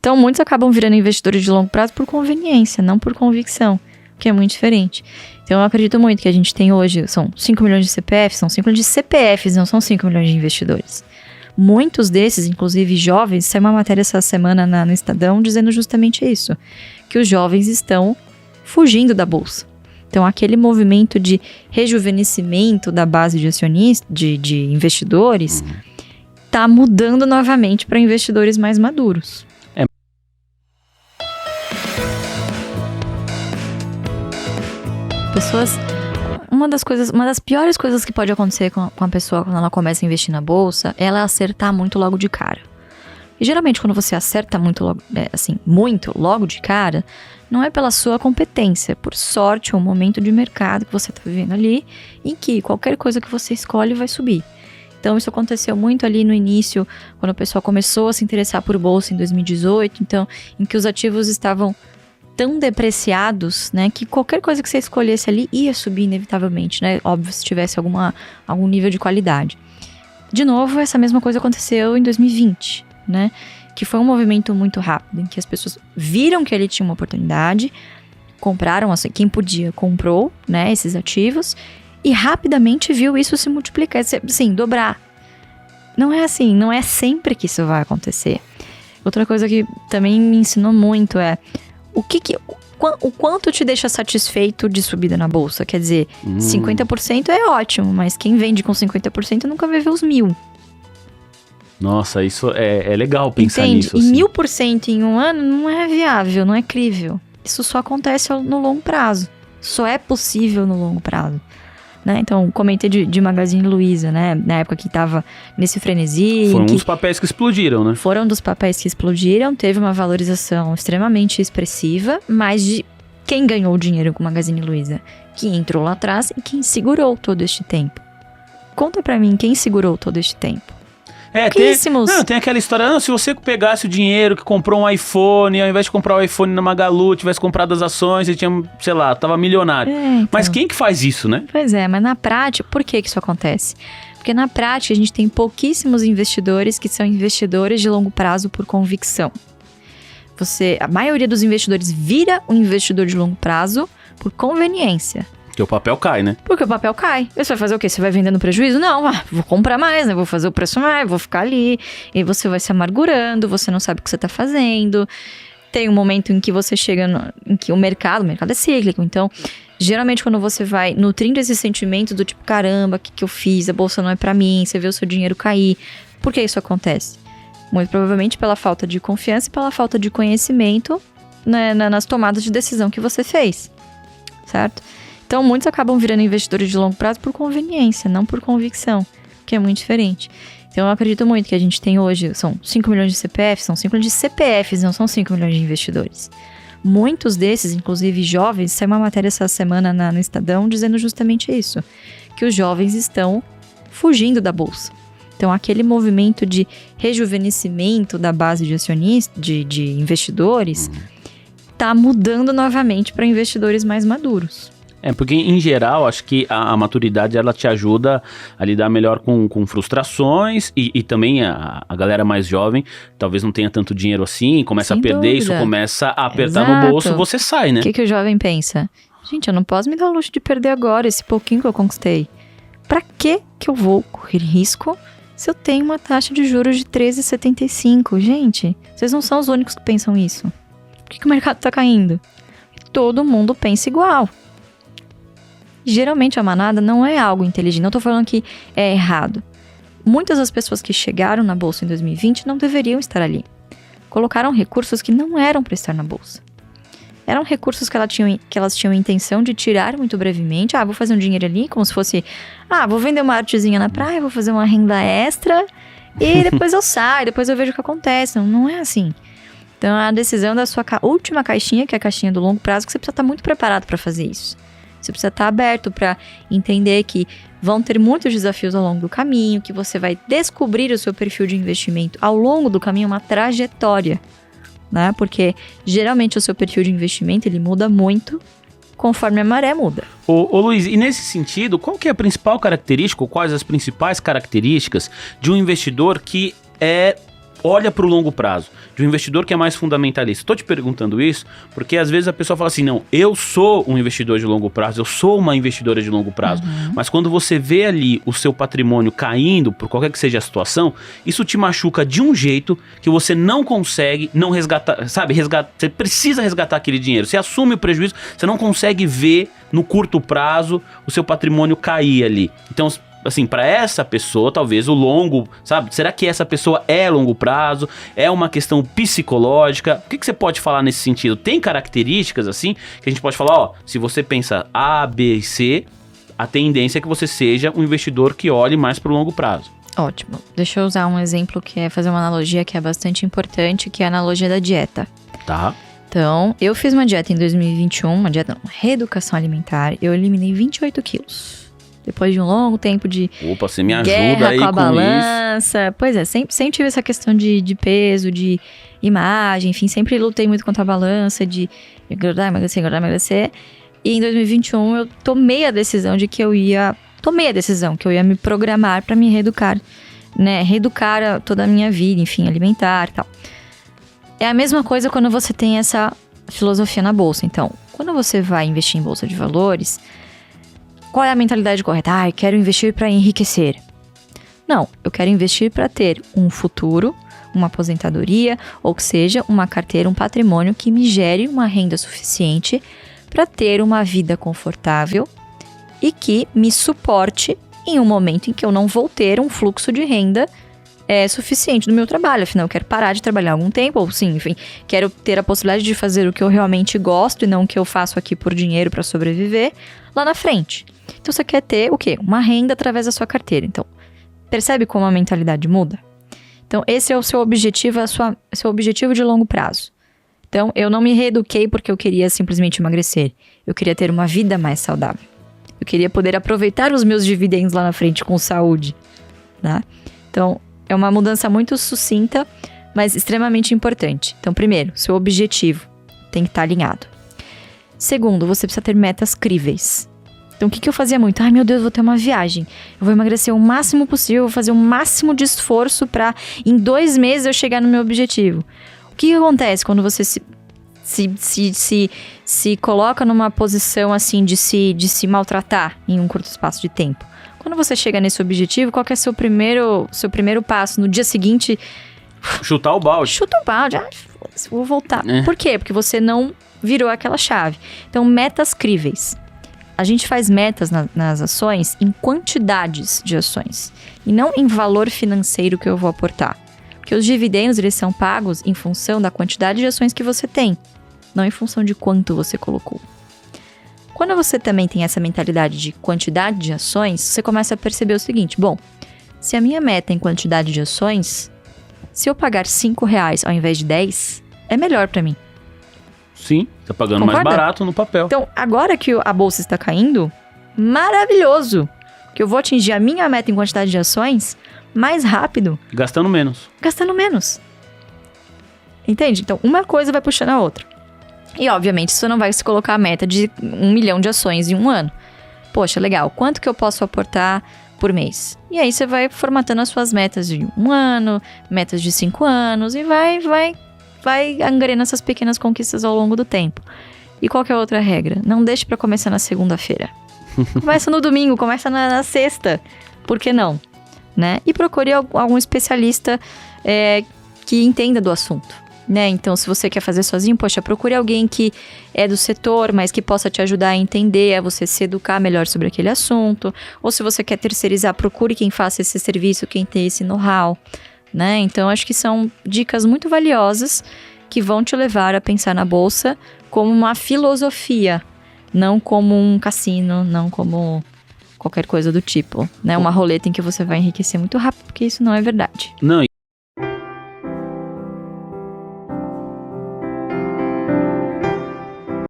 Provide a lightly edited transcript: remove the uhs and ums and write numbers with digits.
Então, muitos acabam virando investidores de longo prazo por conveniência, não por convicção, que é muito diferente. Então, eu acredito muito que a gente tem hoje, são 5 milhões de CPFs, são 5 milhões de CPFs, não são 5 milhões de investidores. Muitos desses, inclusive jovens, saiu uma matéria essa semana no Estadão dizendo justamente isso, que os jovens estão fugindo da bolsa. Então, aquele movimento de rejuvenescimento da base de acionistas, de investidores, está mudando novamente para investidores mais maduros. Pessoas... Uma das piores coisas que pode acontecer com a pessoa quando ela começa a investir na bolsa é ela acertar muito logo de cara. E geralmente quando você acerta muito logo de cara, não é pela sua competência, é por sorte ou um momento de mercado que você está vivendo ali, em que qualquer coisa que você escolhe vai subir. Então isso aconteceu muito ali no início, quando o pessoal começou a se interessar por bolsa em 2018, então, em que os ativos estavam tão depreciados, né, que qualquer coisa que você escolhesse ali ia subir inevitavelmente, né, óbvio, se tivesse algum nível de qualidade. De novo, essa mesma coisa aconteceu em 2020, né, que foi um movimento muito rápido, em que as pessoas viram que ele tinha uma oportunidade, compraram, assim, quem podia comprou, né, esses ativos, e rapidamente viu isso se multiplicar, assim, dobrar. Não é assim, não é sempre que isso vai acontecer. Outra coisa que também me ensinou muito é o quanto te deixa satisfeito de subida na bolsa. Quer dizer, 50% é ótimo, mas quem vende com 50% nunca vai ver os 1.000. Nossa, isso é legal pensar nisso. Entende? Assim. E 1.000% em um ano não é viável, não é crível. Isso só acontece no longo prazo. Só é possível no longo prazo. Né? Então, comentei de Magazine Luiza, né? Na época que estava nesse frenesi. Foram um dos papéis que explodiram, né? Foram dos papéis que explodiram, teve uma valorização extremamente expressiva, mas de quem ganhou o dinheiro com Magazine Luiza? Quem entrou lá atrás e quem segurou todo este tempo. Conta pra mim quem segurou todo este tempo. Tem aquela história, se você pegasse o dinheiro que comprou um iPhone, ao invés de comprar o iPhone na Magalu, tivesse comprado as ações, você tinha, sei lá, tava milionário. Então. Mas quem que faz isso, né? Pois é, mas na prática, por que isso acontece? Porque na prática a gente tem pouquíssimos investidores que são investidores de longo prazo por convicção. A maioria dos investidores vira um investidor de longo prazo por conveniência. Porque o papel cai, né? Porque o papel cai. Você vai fazer o quê? Você vai vendendo prejuízo? Não, vou comprar mais, né? Vou fazer o preço mais, vou ficar ali. E você vai se amargurando, você não sabe o que você tá fazendo. Tem um momento em que você chega em que o mercado é cíclico. Então, geralmente quando você vai nutrindo esse sentimento do tipo, caramba, o que eu fiz? A bolsa não é pra mim, você vê o seu dinheiro cair. Por que isso acontece? Muito provavelmente pela falta de confiança e pela falta de conhecimento, né, nas tomadas de decisão que você fez. Certo? Então, muitos acabam virando investidores de longo prazo por conveniência, não por convicção, que é muito diferente. Então, eu acredito muito que a gente tem hoje, são 5 milhões de CPFs, são 5 milhões de CPFs, não são 5 milhões de investidores. Muitos desses, inclusive jovens, saiu uma matéria essa semana no Estadão dizendo justamente isso, que os jovens estão fugindo da bolsa. Então, aquele movimento de rejuvenescimento da base de acionistas, de investidores, está mudando novamente para investidores mais maduros. Porque em geral, acho que a maturidade ela te ajuda a lidar melhor com frustrações e também a galera mais jovem talvez não tenha tanto dinheiro assim, começa a perder, isso começa a apertar no bolso, você sai, né? O que o jovem pensa? Gente, eu não posso me dar o luxo de perder agora esse pouquinho que eu conquistei. Pra que eu vou correr risco se eu tenho uma taxa de juros de 13,75? Gente, vocês não são os únicos que pensam isso. Por que o mercado tá caindo? Todo mundo pensa igual. Geralmente a manada não é algo inteligente, não tô falando que é errado. Muitas das pessoas que chegaram na bolsa em 2020 não deveriam estar ali. Colocaram recursos que não eram para estar na bolsa. Eram recursos que elas tinham a intenção de tirar muito brevemente. Vou fazer um dinheiro ali, como se fosse... vou vender uma artezinha na praia, vou fazer uma renda extra e depois eu saio, depois eu vejo o que acontece. Não é assim. Então, a decisão da sua última caixinha, que é a caixinha do longo prazo, que você precisa estar muito preparado para fazer isso. Você precisa estar aberto para entender que vão ter muitos desafios ao longo do caminho, que você vai descobrir o seu perfil de investimento ao longo do caminho, uma trajetória, né? Porque geralmente o seu perfil de investimento ele muda muito conforme a maré muda. Ô Luiz, e nesse sentido, qual que é a principal característica, ou quais as principais características de um investidor que é olha para o longo prazo, de um investidor que é mais fundamentalista. Estou te perguntando isso porque às vezes a pessoa fala assim, não, eu sou um investidor de longo prazo, eu sou uma investidora de longo prazo, mas quando você vê ali o seu patrimônio caindo, por qualquer que seja a situação, isso te machuca de um jeito que você não consegue não resgatar, sabe, você precisa resgatar aquele dinheiro, você assume o prejuízo, você não consegue ver no curto prazo o seu patrimônio cair ali. Então, assim, para essa pessoa, talvez o longo, sabe? Será que essa pessoa é longo prazo? É uma questão psicológica? O que você pode falar nesse sentido? Tem características, assim, que a gente pode falar, ó, se você pensa A, B e C, a tendência é que você seja um investidor que olhe mais para o longo prazo. Ótimo. Deixa eu usar um exemplo que é fazer uma analogia que é bastante importante, que é a analogia da dieta. Tá. Então, eu fiz uma dieta em 2021, uma reeducação alimentar, eu eliminei 28 quilos. Depois de um longo tempo de Opa, você me ajuda guerra aí com a com balança. Isso. Pois é, sempre tive essa questão de peso, de imagem, enfim, sempre lutei muito contra a balança, de engordar, emagrecer. E em 2021 eu tomei a decisão que eu ia me programar para me reeducar, né? Reeducar toda a minha vida, enfim, alimentar e tal. É a mesma coisa quando você tem essa filosofia na bolsa. Então, quando você vai investir em bolsa de valores, qual é a mentalidade correta? Eu quero investir para enriquecer. Não, eu quero investir para ter um futuro, uma aposentadoria, ou que seja, uma carteira, um patrimônio que me gere uma renda suficiente para ter uma vida confortável e que me suporte em um momento em que eu não vou ter um fluxo de renda suficiente do meu trabalho. Afinal, eu quero parar de trabalhar algum tempo, ou sim, enfim, quero ter a possibilidade de fazer o que eu realmente gosto e não o que eu faço aqui por dinheiro para sobreviver lá na frente. Então, você quer ter o quê? Uma renda através da sua carteira. Então, percebe como a mentalidade muda? Então, esse é o seu objetivo, seu objetivo de longo prazo. Então, eu não me reeduquei porque eu queria simplesmente emagrecer. Eu queria ter uma vida mais saudável. Eu queria poder aproveitar os meus dividendos lá na frente com saúde, né? Então, é uma mudança muito sucinta, mas extremamente importante. Então, primeiro, seu objetivo tem que estar alinhado. Segundo, você precisa ter metas críveis. Então, o que eu fazia muito? Ai, meu Deus, vou ter uma viagem. Eu vou emagrecer o máximo possível, vou fazer o máximo de esforço para, em 2 meses, eu chegar no meu objetivo. O que acontece quando você se coloca numa posição, assim, de se maltratar em um curto espaço de tempo? Quando você chega nesse objetivo, qual que é seu primeiro passo? No dia seguinte... Chutar o balde. Chuta o balde. Foda-se, vou voltar. Por quê? Porque você não virou aquela chave. Então, metas críveis. A gente faz metas nas ações em quantidades de ações. E não em valor financeiro que eu vou aportar. Porque os dividendos, eles são pagos em função da quantidade de ações que você tem. Não em função de quanto você colocou. Quando você também tem essa mentalidade de quantidade de ações, você começa a perceber o seguinte, bom, se a minha meta é em quantidade de ações, se eu pagar R$5 ao invés de 10, é melhor para mim. Sim, tá pagando Concorda? mais barato no papel. Então, agora que a bolsa está caindo, maravilhoso, que eu vou atingir a minha meta em quantidade de ações mais rápido. Gastando menos. Entende? Então, uma coisa vai puxando a outra. E, obviamente, você não vai se colocar a meta de 1 milhão de ações em um ano. Poxa, legal, quanto que eu posso aportar por mês? E aí você vai formatando as suas metas de 1 ano, metas de 5 anos e vai angariando essas pequenas conquistas ao longo do tempo. E qual que é a outra regra? Não deixe para começar na segunda-feira. Começa no domingo, começa na sexta. Por que não? Né? E procure algum especialista que entenda do assunto. Né? Então, se você quer fazer sozinho, poxa, procure alguém que é do setor, mas que possa te ajudar a entender, a você se educar melhor sobre aquele assunto. Ou se você quer terceirizar, procure quem faça esse serviço, quem tem esse know-how, né? Então, acho que são dicas muito valiosas que vão te levar a pensar na bolsa como uma filosofia, não como um cassino, não como qualquer coisa do tipo, né? Uma roleta em que você vai enriquecer muito rápido, porque isso não é verdade. Não,